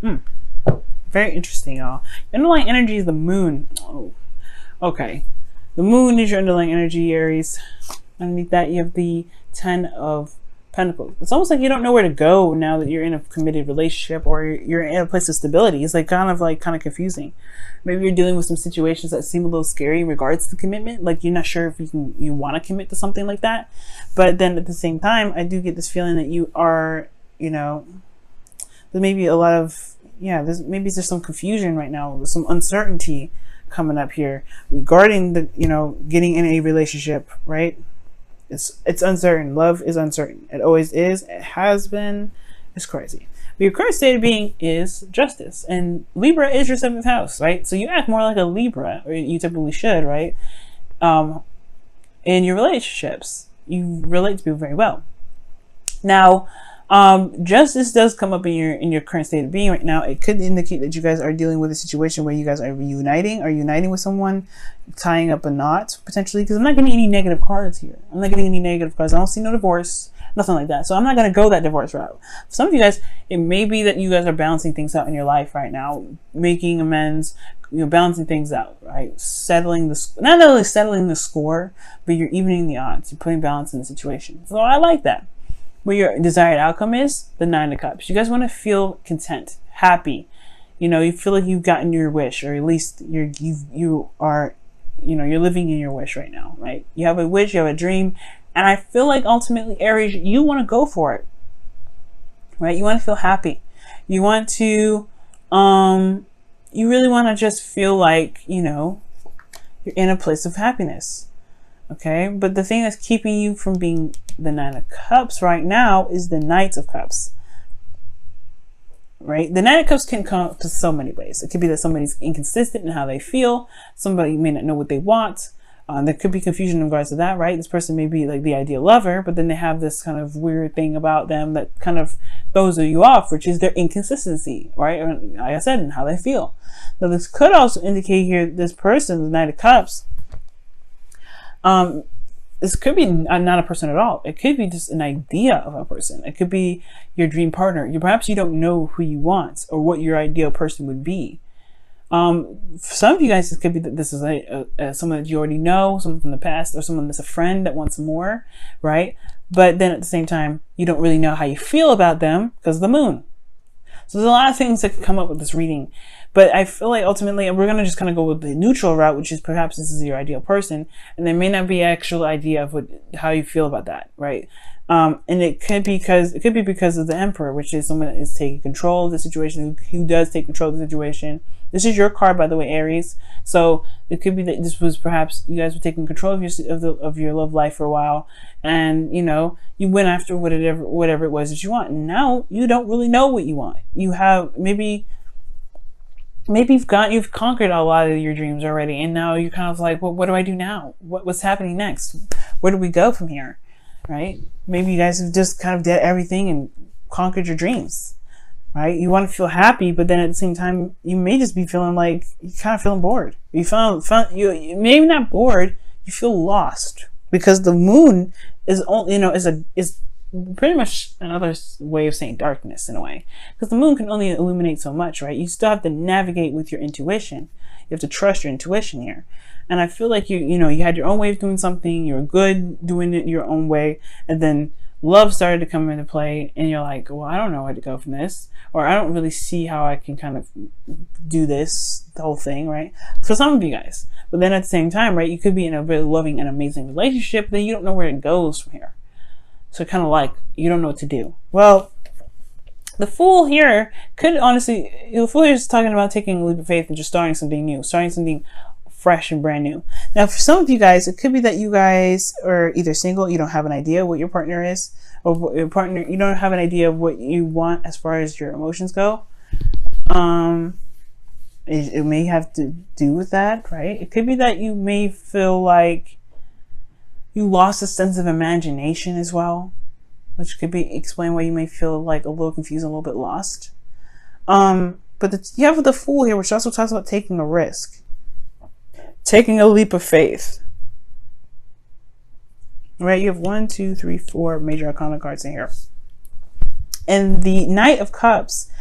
Hmm. Very interesting, y'all. Underlying energy is the moon. Oh, okay. The moon is your underlying energy, Aries. Underneath that, you have the 10 of Pentacles. It's almost like you don't know where to go now that you're in a committed relationship or you're in a place of stability. It's like kind of confusing. Maybe you're dealing with some situations that seem a little scary in regards to commitment. Like you're not sure if you want to commit to something like that. But then at the same time, I do get this feeling that you are, there may be a lot of, there's some confusion right now. There's some uncertainty coming up here regarding the, getting in a relationship, right? It's uncertain. Love is uncertain. It always is. It has been. It's crazy. But your current state of being is justice. And Libra is your 7th house, right? So you act more like a Libra, or you typically should, right? In your relationships. You relate to people very well. Now, justice does come up in your current state of being right now. It could indicate that you guys are dealing with a situation where you guys are uniting with someone, tying up a knot potentially, because I'm not getting any negative cards here. I'm not getting any negative cards. I don't see no divorce, nothing like that. So I'm not going to go that divorce route. For some of you guys, it may be that you guys are balancing things out in your life right now, making amends, balancing things out, right? Not only settling the score, but you're evening the odds. You're putting balance in the situation. So I like that. What your desired outcome is, the 9 of Cups. You guys want to feel content, happy. You feel like you've gotten your wish, or at least you're living in your wish right now, right? You have a wish, you have a dream, and I feel like ultimately, Aries, you want to go for it, right? You want to feel happy. You want to, you really want to just feel like, you're in a place of happiness. Okay, but the thing that's keeping you from being the 9 of Cups right now is the Knight of Cups. Right? The 9 of Cups can come to so many ways. It could be that somebody's inconsistent in how they feel. Somebody may not know what they want. There could be confusion in regards to that, right? This person may be like the ideal lover, but then they have this kind of weird thing about them that kind of throws you off, which is their inconsistency, right? Or, like I said, in how they feel. Now, this could also indicate here this person, the 9 of Cups, this could be not a person at all. It could be just an idea of a person. It could be your dream partner. Perhaps you don't know who you want or what your ideal person would be. For some of you guys, it could be that this is someone that you already know, someone from the past, or someone that's a friend that wants more, right? But then at the same time, you don't really know how you feel about them because of the moon. So there's a lot of things that can come up with this reading. But I feel like ultimately we're going to just kind of go with the neutral route, which is perhaps this is your ideal person. And there may not be an actual idea of how you feel about that, right? And it could be because of the Emperor, which is someone that is taking control of the situation, who does take control of the situation. This is your card, by the way, Aries. So it could be that this was perhaps you guys were taking control of your love life for a while, and you went after whatever it was that you want. And now you don't really know what you want. You have maybe you've conquered a lot of your dreams already, and now you're kind of like, well, what do I do now? What's happening next? Where do we go from here? Right? Maybe you guys have just kind of did everything and conquered your dreams. Right? You want to feel happy, but then at the same time, you may just be feeling like you're kind of feeling bored. You maybe not bored. You feel lost because the moon is is pretty much another way of saying darkness in a way, because the moon can only illuminate so much, right? You still have to navigate with your intuition. You have to trust your intuition here. And I feel like you had your own way of doing something. You were good doing it your own way, and then love started to come into play, and you're like, well, I don't know where to go from this, or I don't really see how I can kind of do the whole thing, right? For some of you guys. But then at the same time, right, you could be in a really loving and amazing relationship, but then you don't know where it goes from here. So kind of like, you don't know what to do. Well, the Fool here the Fool here is talking about taking a leap of faith and just starting something new, starting something fresh and brand new. Now, for some of you guys, it could be that you guys are either single, you don't have an idea what your partner is, or your partner, you don't have an idea of what you want as far as your emotions go. It may have to do with that, right? It could be that you may feel like you lost a sense of imagination as well, which could explain why you may feel like a little confused, a little bit lost. But you have the Fool here, which also talks about taking a risk. Taking a leap of faith. Right? You have 1, 2, 3, 4 major arcana cards in here. And the Knight of Cups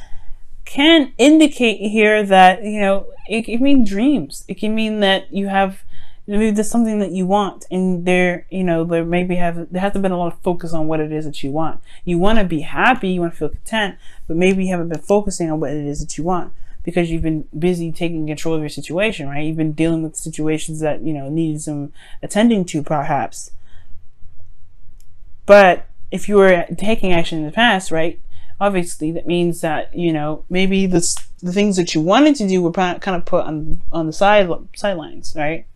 can indicate here that, you know, it can mean dreams. It can mean that you have, maybe there's something that you want, and there, you know, there has to been a lot of focus on what it is that you want. You want to be happy, you want to feel content, but maybe you haven't been focusing on what it is that you want because you've been busy taking control of your situation, right? You've been dealing with situations that, you know, need some attending to, perhaps. But if you were taking action in the past, right, obviously that means that, you know, maybe the things that you wanted to do were kind of put on the sidelines, right?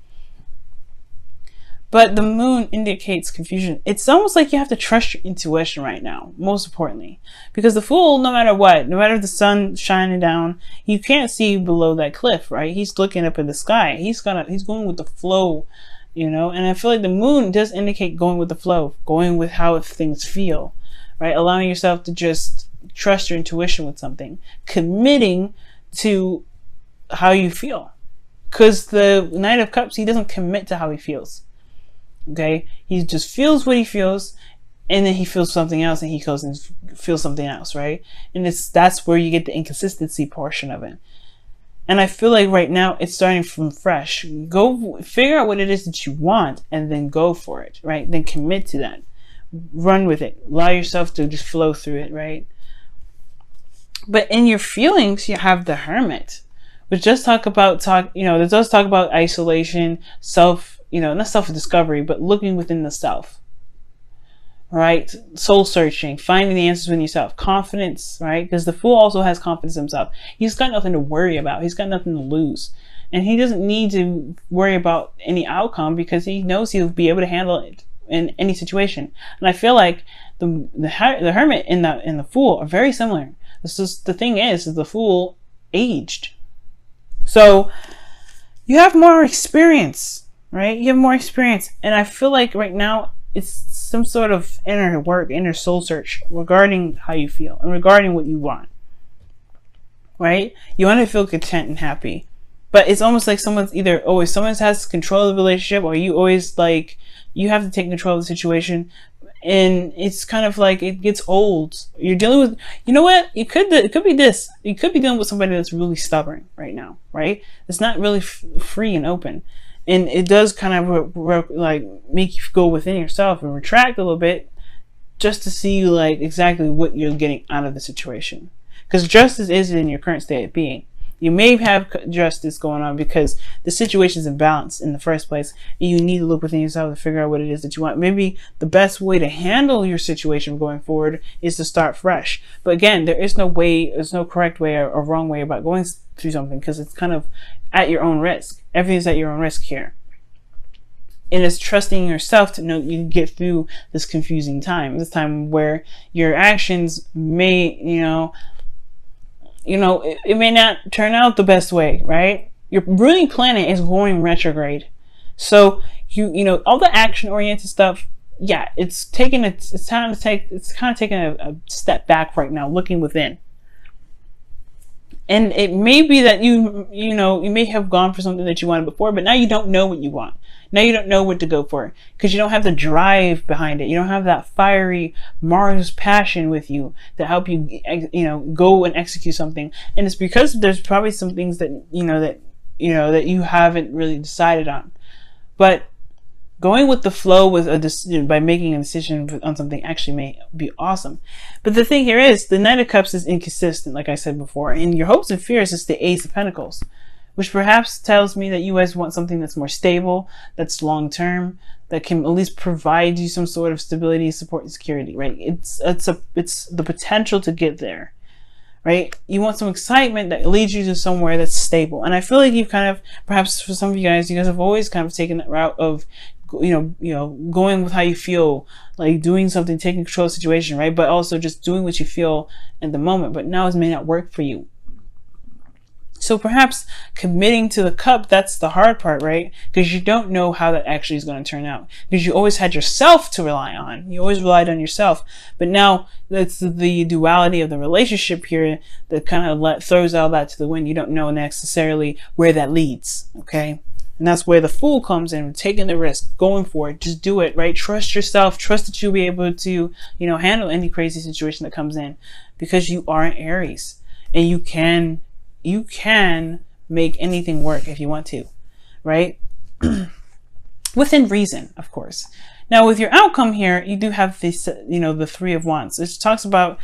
But the moon indicates confusion. It's almost like you have to trust your intuition right now, most importantly. Because the Fool, no matter what, no matter the sun shining down, you can't see below that cliff, right? He's looking up in the sky. He's going with the flow, you know? And I feel like the moon does indicate going with the flow, going with how things feel, right? Allowing yourself to just trust your intuition with something. Committing to how you feel. Because the Knight of Cups, he doesn't commit to how he feels. Okay, he just feels what he feels, and then he feels something else, and he goes and feels something else, right? And that's where you get the inconsistency portion of it. And I feel like right now it's starting from fresh. Go figure out what it is that you want, and then go for it, right? Then commit to that, run with it, allow yourself to just flow through it, right? But in your feelings, you have the Hermit, which does talk about isolation, not self-discovery, but looking within the self, right? Soul searching, finding the answers within yourself, confidence, right? Because the Fool also has confidence in himself. He's got nothing to worry about. He's got nothing to lose. And he doesn't need to worry about any outcome because he knows he'll be able to handle it in any situation. And I feel like the Hermit and the Fool are very similar. The thing is the Fool aged. So you have more experience. Right? You have more experience. And I feel like right now it's some sort of inner soul search regarding how you feel and regarding what you want. Right? You want to feel content and happy. But it's almost like someone has control of the relationship, or you always like, you have to take control of the situation. And it's kind of like it gets old. You're dealing with, you know what? It could be this. You could be dealing with somebody that's really stubborn right now, right? It's not really free and open. And it does kind of like make you go within yourself and retract a little bit just to see like exactly what you're getting out of the situation. Because justice isn't in your current state of being. You may have justice going on because the situation is imbalanced in the first place, and you need to look within yourself to figure out what it is that you want. Maybe the best way to handle your situation going forward is to start fresh. But again, there's no correct way or wrong way about going through something, because it's kind of at your own risk. Everything's at your own risk here. And it's trusting yourself to know that you can get through this confusing time, this time where your actions may, it may not turn out the best way, right? Your ruling planet is going retrograde. So, all the action-oriented stuff, yeah, it's kind of taking a step back right now, looking within. And it may be that you may have gone for something that you wanted before, but now you don't know what you want. Now you don't know what to go for because you don't have the drive behind it. You don't have that fiery Mars passion with you to help you, go and execute something. And it's because there's probably some things that you haven't really decided on. But going with the flow by making a decision on something actually may be awesome. But the thing here is the Knight of Cups is inconsistent, like I said before, and your hopes and fears is the Ace of Pentacles, which perhaps tells me that you guys want something that's more stable, that's long-term, that can at least provide you some sort of stability, support, and security, right? It's the potential to get there, right? You want some excitement that leads you to somewhere that's stable. And I feel like you've kind of, perhaps for some of you guys have always kind of taken that route of, going with how you feel, like doing something, taking control of the situation, right? But also just doing what you feel in the moment. But now it may not work for you. So perhaps committing to the cup, that's the hard part, right? Because you don't know how that actually is going to turn out. Because you always had yourself to rely on. You always relied on yourself. But now that's the duality of the relationship here that kind of throws all that to the wind. You don't know necessarily where that leads, okay? And that's where the Fool comes in, taking the risk, going for it. Just do it, right? Trust yourself. Trust that you'll be able to, handle any crazy situation that comes in, because you are an Aries. and you can make anything work if you want to, right? Within reason, of course. Now with your outcome here, you do have this, the Three of Wands. It talks about,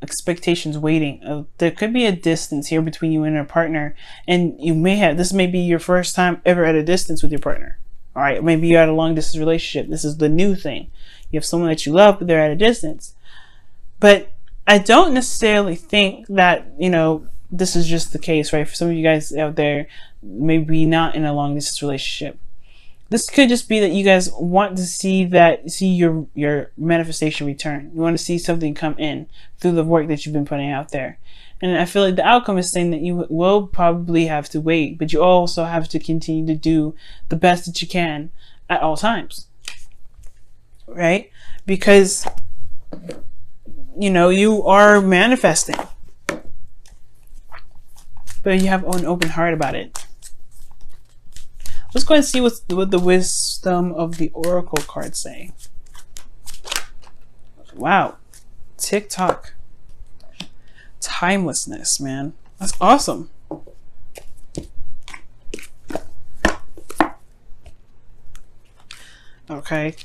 expectations waiting. There could be a distance here between you and your partner, and this may be your first time ever at a distance with your partner. All right, maybe you're at a long distance relationship. This is the new thing. You have someone that you love, but they're at a distance. But I don't necessarily think that, this is just the case, right? For some of you guys out there, maybe not in a long distance relationship. This could just be that you guys want to see your manifestation return. You want to see something come in through the work that you've been putting out there. And I feel like the outcome is saying that you will probably have to wait, but you also have to continue to do the best that you can at all times, right? Because, you are manifesting, but you have an open heart about it. Let's go and see what the wisdom of the oracle cards say. Wow. TikTok. Timelessness, man. That's awesome. Okay.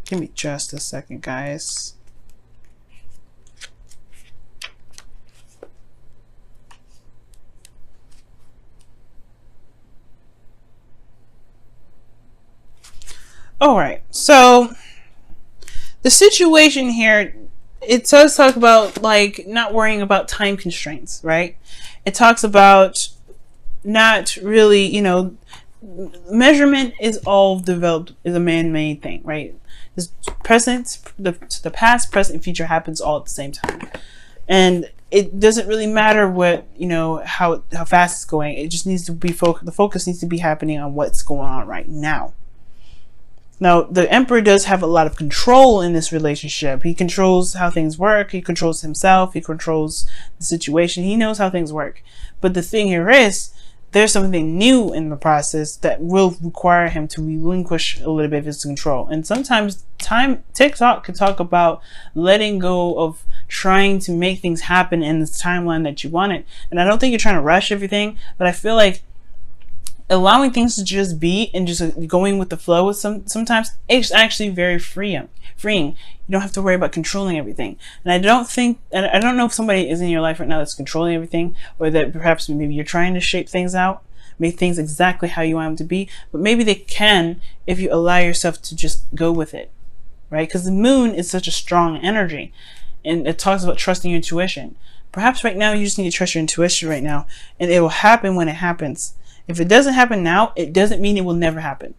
Give me just a second, guys. All right, so the situation here, it does talk about like not worrying about time constraints, right? It talks about not really, measurement is all developed, is a man-made thing, right? This present, the past, present, future happens all at the same time, and it doesn't really matter what how fast it's going. It just needs to be the focus needs to be happening on what's going on right now. Now, the Emperor does have a lot of control in this relationship. He controls how things work. He controls himself. He controls the situation. He knows how things work. But the thing here is, there's something new in the process that will require him to relinquish a little bit of his control. And sometimes TikTok can talk about letting go of trying to make things happen in the timeline that you wanted. And I don't think you're trying to rush everything, but I feel like allowing things to just be and just going with the flow with sometimes it's actually very freeing. You don't have to worry about controlling everything. And I don't know if somebody is in your life right now that's controlling everything, or that perhaps maybe you're trying to shape things out, make things exactly how you want them to be, but maybe they can if you allow yourself to just go with it, right? Because the moon is such a strong energy, and it talks about trusting your intuition. Perhaps right now you just need to trust your intuition right now, and it will happen when it happens. If it doesn't happen now, it doesn't mean it will never happen.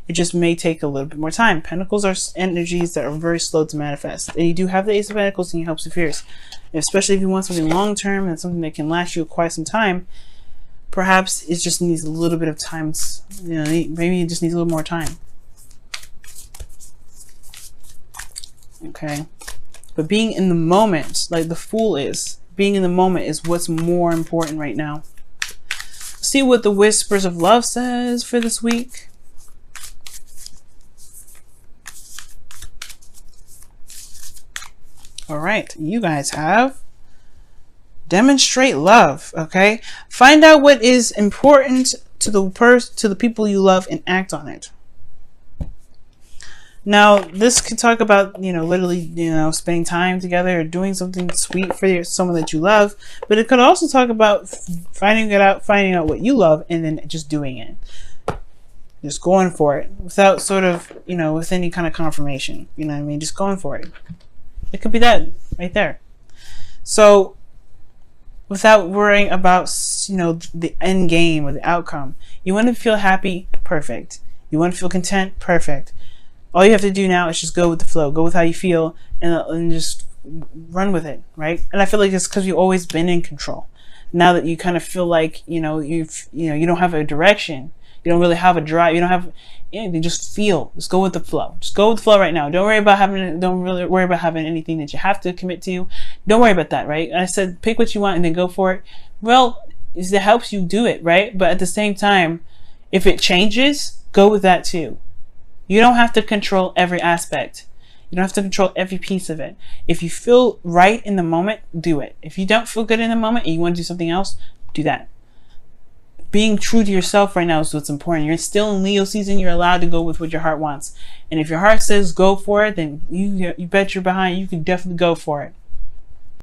It just may take a little bit more time. Pentacles are energies that are very slow to manifest. And you do have the Ace of Pentacles in your hopes and fears. Especially if you want something long term and something that can last you quite some time, perhaps it just needs a little bit of time. Maybe it just needs a little more time. Okay. But being in the moment, like the Fool is, being in the moment is what's more important right now. See what the Whispers of Love says for this week. All right, you guys have demonstrate love. Okay, find out what is important to the people you love and act on it. Now, this could talk about, literally, spending time together or doing something sweet for someone that you love. But it could also talk about finding out what you love and then just doing it. Just going for it without sort of, with any kind of confirmation. You know what I mean? Just going for it. It could be that right there. So, without worrying about, the end game or the outcome. You want to feel happy? Perfect. You want to feel content? Perfect. All you have to do now is just go with the flow, go with how you feel, and just run with it, right? And I feel like it's because you've always been in control. Now that you kind of feel like you don't have a direction, you don't really have a drive, you don't have anything. Just feel, just go with the flow. Just go with the flow right now. Don't really worry about having anything that you have to commit to. Don't worry about that, right? I said pick what you want and then go for it. Well, it helps you do it, right? But at the same time, if it changes, go with that too. You don't have to control every aspect. You don't have to control every piece of it. If you feel right in the moment, do it. If you don't feel good in the moment and you want to do something else, do that. Being true to yourself right now is what's important. You're still in Leo season. You're allowed to go with what your heart wants. And if your heart says go for it, then you bet you're behind. You can definitely go for it.